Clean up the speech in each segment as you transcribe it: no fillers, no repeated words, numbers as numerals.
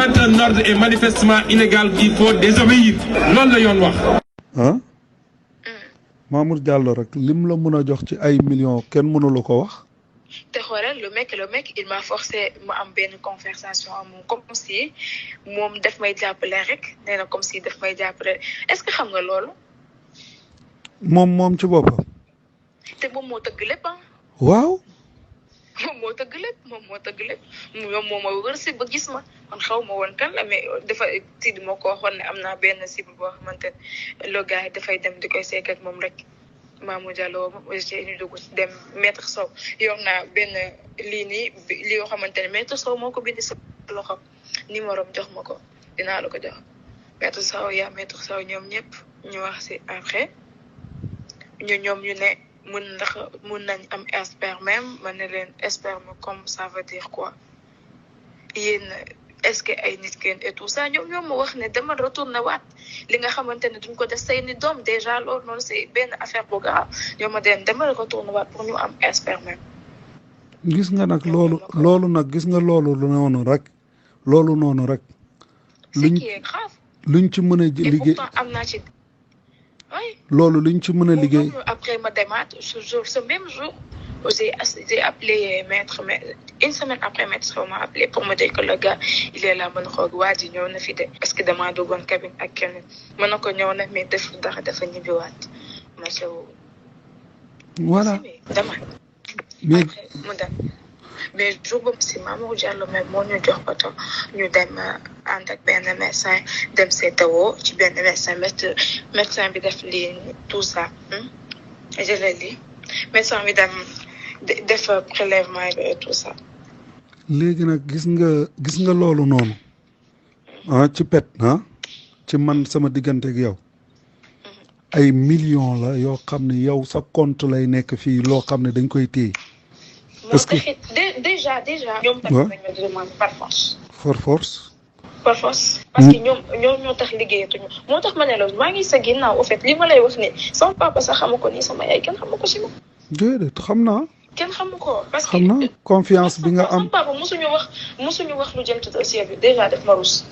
quand un ordre est manifestement illégal il faut désobéir loolu la yoon wax. ah Mamour Diallo rek lim la mën a jox ci ay millions kenn mënu la ko wax. te xoolal le mec il m'a forcé ma am benn conversation am moom comme si moom daf may jàppale rek nee na comme si daf may jàppale est-ce que xam nga loolu. moom ci boppam. te moom moo tëgg lépp ah. waaw. moom moo tëgg lépp moom moo ma wër si ba gis ma man xaw ma woon kan la mais dafa tiid moo ko waxoon ne am naa benn cible boo xamante ne le gars yi dafay dem di koy seek ak moom rek. Mamour Diallo ñu dugg dem maître Sow yor naa benn lii nii li yoo xamante ne maître Sow moo ko bind sa loxo numéro jox ma ko dinaa la ko jox maître Sow maître Sow ñoom ñëpp ñu wax si après ñoom ñu ne mun nañ am sperme ma ne leen sperme comme ça veut dire quoi yéen est-ce que ay nit kenn et tout ça ñoom ma wax ne dama retourné waat li nga xamante ne duñ ko def say ni doom déjà loolu noonu c'est benn affaire bu grave ñoom ma dama retourné waat pour ñu am sperme. gis nga nag loolu nag gis nga loolu noonu rek. luñ qui est grave. luñ ci mën a liggéey pourtant am naa ci. oui loolu luñ ci mën a liggéey. après ma demaat ce même jour. J'ai appelé maître, mais une semaine après, maître m'a appelé pour me dire que le gars, il est là, mon rogue, wadi, ñëw na fi de parce que dama duggoon cabine ak keneen ma ne ko ñëw na mais def dara dafa ñibbiwaat ma sew. voilà dama. mais après mu dem mais jour boobu si Mamour Diallo mais moo ñu jox oto ñu dem ànd ak benn médecin dem seetawoo ci benn médecin bi def lii tout ça je l'ai dit médecin bi dem. def prélèvement bi et tout ça. léegi nag gis nga loolu noonu ci pet ci man sama diggante ak yow ay millions la yoo xam ne yow sa compte lay nekk fii loo xam ne dañ koy téye. parce que déjà. ñoom tamit dañu demande par force. par force. parce que ñoom ñoo tax liggéeyatuñu moo tax ma ne la maa ngi sa ginnaaw au fait li ma lay wax ni sama papa sax xamu ko nii sama yaay kenn xamu ko si ma. déedéet xam naa. kenn xamu ko parce que xam naa confiance bi nga am papa musuñu wax lu jëm ci dossier bi déjà def ma rus.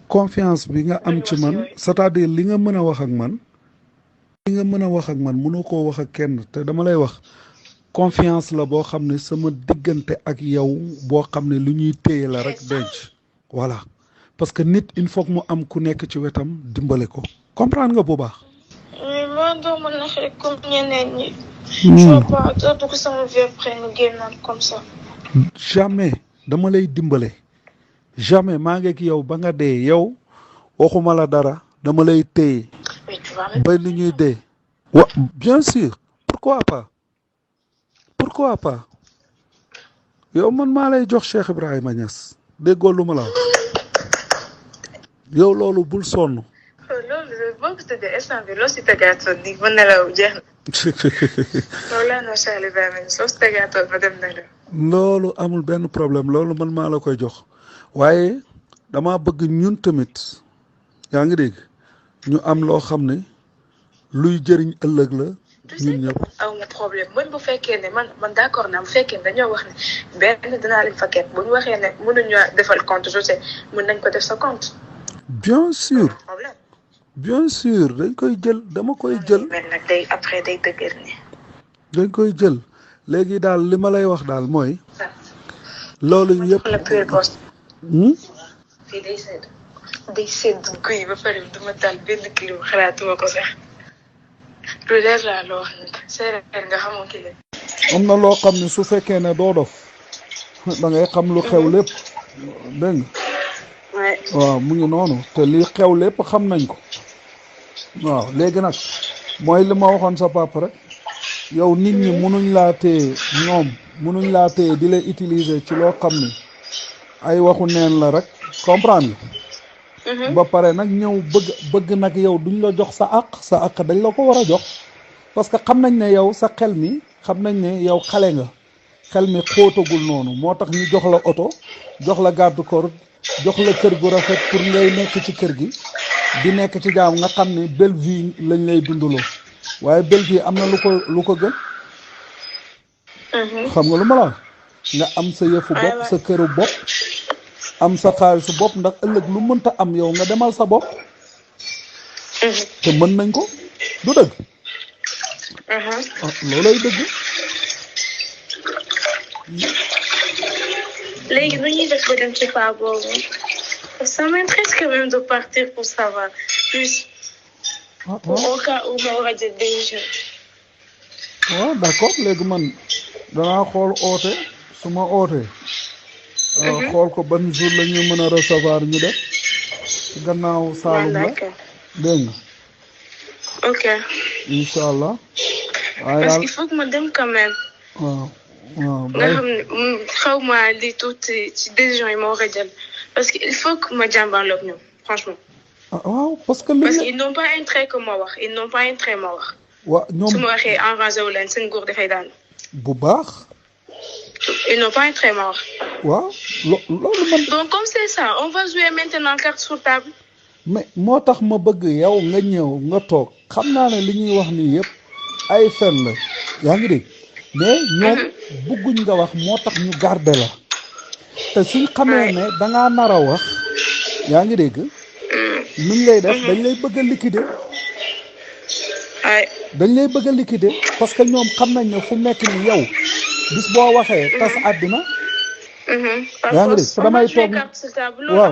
confiance bi nga am ci man c'est-à-dire li nga mën a wax ak man. mënoo koo wax ak kenn te dama lay wax confiance la boo xam ne sama diggante ak yow boo xam ne lu ñuy téye la rek denc. voilà parce que nit il faut que mu am ku nekk ci wetam dimbale ko comprendre nga bu baax. mais man doo mën a rek comme ñeneen ñi. je vois pas dootu ko sama vie après nga génnaat comme ça. jamais dama lay dimbale jamais maa ngi ak yow ba nga dee yow waxuma la dara dama lay téye ba li ñuy dee. bien sûr pourquoi pas yow man maa lay jox Cheikh Ibrahima Niass déggoo lu ma la wax yow loolu bul sonn. loolu boo ko tëddee instant bi loo si tëggaatoon nii mën na la jeex na. loolu laa na Cheikh Ibrahima Niass loo si tëggaatoon ma dem na la. loolu amul benn problème loolu man maa la koy jox waaye dama bëgg ñun tamit yaa ngi dégg ñu am loo xam ne luy jëriñ ëllëg la ñun ñëpp. aw ma problème man bu fekkee ne man d'accord naa bu fekkee ne dañoo wax ne benn dinaa leen fa ket bu ñu waxee ne mënuñu defal compte je sais mën nañ ko def sa compte. bien sûr dañ koy jël dama koy jël. mais nag day après day dëgër ni. dañ koy jël léegi daal li ma lay wax daal mooy. loolu yëpp. fii day sedd guy ba pare duma taal benn kilo xalaatuma ko sax lu leer laa loo wax nag séeréer nga xamoo ki la. am na loo xam ne su fekkee ne doo dof da ngay xam lu xew lépp dégg nga. waaw mu ngi noonu te li xew lépp xam nañ ko waaw léegi nag mooy li ma waxoon sa papa rek yow nit ñi munuñ laa téye di lay utiliser ci loo xam ne ay waxu neen la rek comprendre nga. ba pare nag ñëw bëgg nag yow duñ la jox sa àq dañ la ko war a jox parce que xam nañ ne yow sa xel mi xam nañ ne yow xale nga xel mi xóotagul noonu moo tax ñu jox la oto jox la garde corps jox la kër gu rafet pour ngay nekk ci kër gi di nekk ci jaam nga xam ne belle vie lañ lay dundaloo waaye belle vie am na lu ko gën. xam nga lu ma la nga am sa yëfu bopp sa këru bopp am sa xaalisu bopp ndax ëllëg lu mënta am yow nga demal sa bopp te mën nañ ko du dëgg loolay dëgg léegi nu ñuy def ba dem ci paa boobu ça m'intéresse quand même de partir pour savoir plus au cas où ma war a jël décision waaw d'accord léegi man danaa xool oote su ma ootee xool ko ban jour la ñu mën a recevoir ñu def ci gannaaw Saalum la dégg nga ok incha allah waaye parce daal qu'il faut que ma dem quand même waaw waaw nga xam ne xaw ma li tuuti ci décision yi ma war a jël parce que il faut que ma jàmbaarloog ñoom franchement waaw parce que ils n'ont pas intérêt que ma wax ils n'ont pas intérêt ma wax waaw ñoom su ma waxee enragé wu leen seen nguur dafay daan bu baax ils n'ont pas intérêt ma wax waaw loolu man donc comme c'est ça on va jouer maintenant carte sur table mais moo tax ma bëgg yow nga ñëw nga toog xam naa ne li ñuy wax nii yëpp ay fen la yaa ngi dégg mais ñoom bëgguñ nga wax moo tax ñu garder la te suñ xamee ne dangaa nar a wax yaa ngi dégg nuñ lay def dañ lay bëgg a liquider dañ lay bëgg a liquider parce que ñoom xam nañ ne fu nekk ni yow bis boo waxee tas àddina yaa ngi dégg te damay toog waaw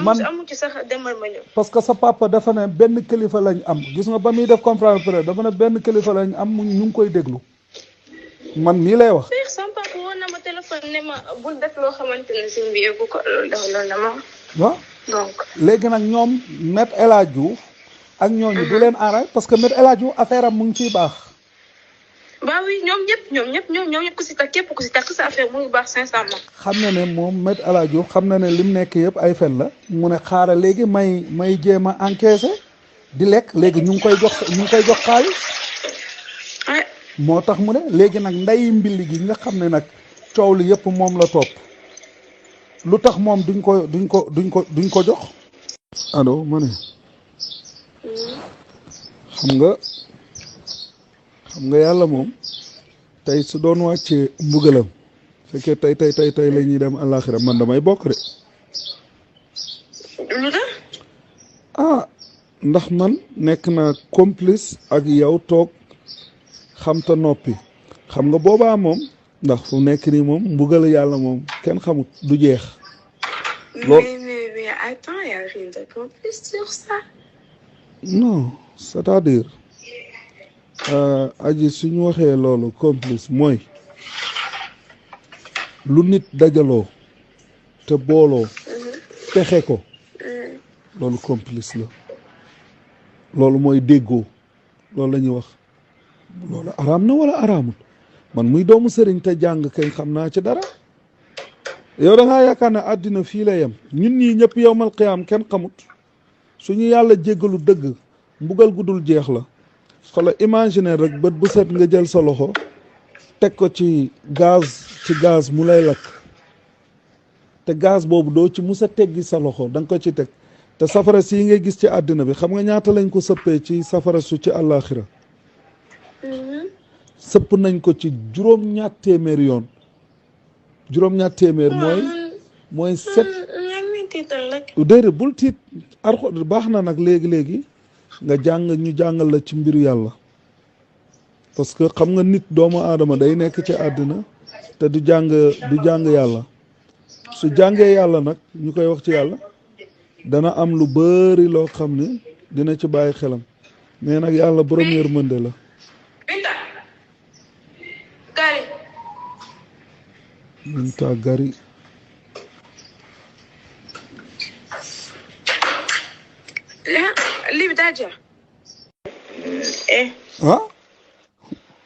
man amu ci sax demal ma ñëw parce que sa papa dafa ne benn kilifa lañ am gis nga ba muy def conférence presse dafa ne benn kilifa lañ am ñu ngi koy déglu man nii lay wax sama papa woon na ma téléphone ne ma bul def loo xamante ne si mbi yëgu ko loolu la ma waaw donc léegi nag ñoom Maître El Hadji Diouf ak ñooñu du leen arrêté parce que Maître El Hadji Diouf affaire am mu ngi ciy baax bah oui ñoom ñëpp ku si takk képp ku si takk sa affaire mu ngi baax sincèrement xam na ne moom Maître El Hadji Diouf xam na ne lim nekk yëpp ay fen la mu ne xaaral léegi may jéem a encaissé di lekk léegi ñu ngi koy jox xaalis moo tax mu ne léegi nag nday mbili gi nga xam ne nag coow li yëpp moom la topp lu tax moom duñ ko jox allo ma ne xam nga yàlla moom tey su doon wàccee mbugalam fekkee tey la ñuy dem àllaaxira man damay bokk de lu tax ndax man nekk na complice ak yow toog xam ta noppi xam nga boobaa moom ndax fu nekk nii moom mbugal yàlla moom kenn xamut du jeex mais attends y a rien de complice sur ça non c'est-à-dire aji suñu waxee loolu complice mooy lu nit dajaloo te booloo pexe ko loolu complice la loolu mooy déggoo loolu la ñuy wax loolu araam na wala araamul man muy doomu sëriñ te jàng kay xam naa ci dara yow da ngaa yaakaar ne àddina fii la yem ñun ñii ñëpp yowmal qiyaam kenn xamut suñu yàlla jéggalu dëgg mbugal gudul jeex la xoolal imaginer rek bët bu set nga jël sa loxo teg ko ci gaz mu lay lakk te gaz boobu doo ci mus a teggi sa loxo da nga ko ci teg te safara si ngay gis ci àddina bi xam nga ñaata lañ ko sëppee ci safara su ci àllaaxira sëpp nañ ko ci juróom-ñaar téeméer yoon juróom-ñaar téeméer mooy set déedéet bul tiit arxo baax na nag léegi nga ñu jàngal la ci mbiru yàlla parce que xam nga nit doomu aadama day nekk ci àddina te du jàng yàlla su jàngee yàlla nag ñu koy wax ci yàlla dana am lu bari loo xam ne dina ci bàyyi xelam mais nag yàlla borom yërmande la Binta Gari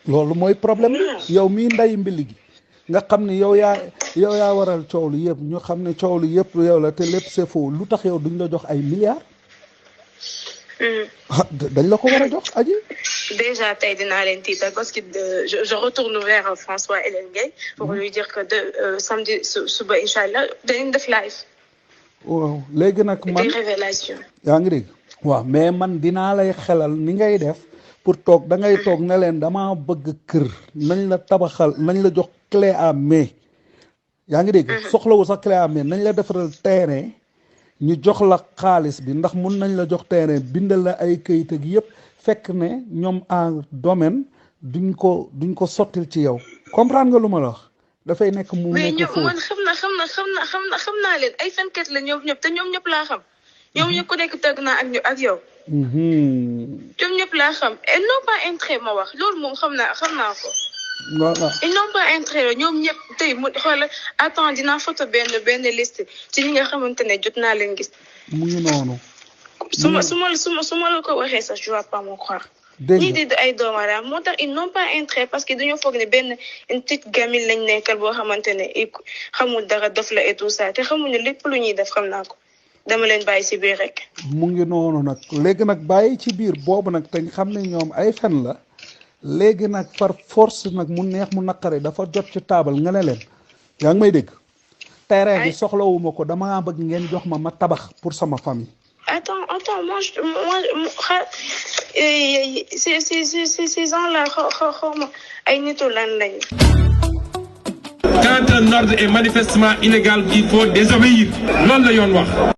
loolu mooy problème bi yow mii nday mbili gi nga xam ne yow yaa waral coow li yëpp ñu xam ne coow li yëpp yow la te lépp c'est faux lu tax yow duñ la jox ay milliards dañ la ko war a jox aji déjà tey dinaa leen tiital parce que je retourne vers François Hélène Gueye pour lui dire que samedi suba incha allah dañuy def live waaw léegi nag man des révélations yaa ngi dégg waaw mais man dinaa lay xelal ni ngay def pour toog da ngay toog ne leen damaa bëgg kër nañ la tabaxal nañ la jox clé à main yaa ngi dégg soxlawu sax clé en main nañ la defaral terrain ñu jox la xaalis bi ndax mun nañ la jox terrain bindal la ay këyit ak yëpp fekk ne ñoom en domaine duñ ko sottil ci yow comprendre nga lu ma la wax dafay nekk mu nekk foofu man xam naa leen ay fenkat la ñoom ñëpp te ñoom ñëpp laa xam ñoom ñëpp ku nekk tëgg naa ak yow ñoom ñëpp laa xam et non pas intérêt ma wax loolu moom xam naa ko voilà ils n'ont pas intérêt ñoom ñëpp tey mu xoolal attends dinaa photo benn liste ci ñi nga xamante ne jot naa leen gis. mu ngi noonu. su ma la ko waxee sax je vais pas me croire. ñii di ay doomu aadama moo tax ils n'ont pas intérêt parce que dañoo foog ne benn une petite gamine lañ nekkal boo xamante ne xamul dara dof la et tout ça te xamul ne lépp lu ñuy def xam naa ko dama leen bàyyi ci biir rek. mu ngi noonu nag léegi nag bàyyi ci biir boobu nag te xam ne ñoom ay fen la. léegi nag par force nag mu neex mu naqare dafa jot ci taabal nga ne leen yaa ngi may dégg terrain bi soxlawuma ko dama bëgg ngeen jox ma tabax pour sama famille. Attends moi ces gens-là xawma ay nitu lan lañu. Quand un ordre est manifestement illégal il faut désobéir loolu la yoon wax.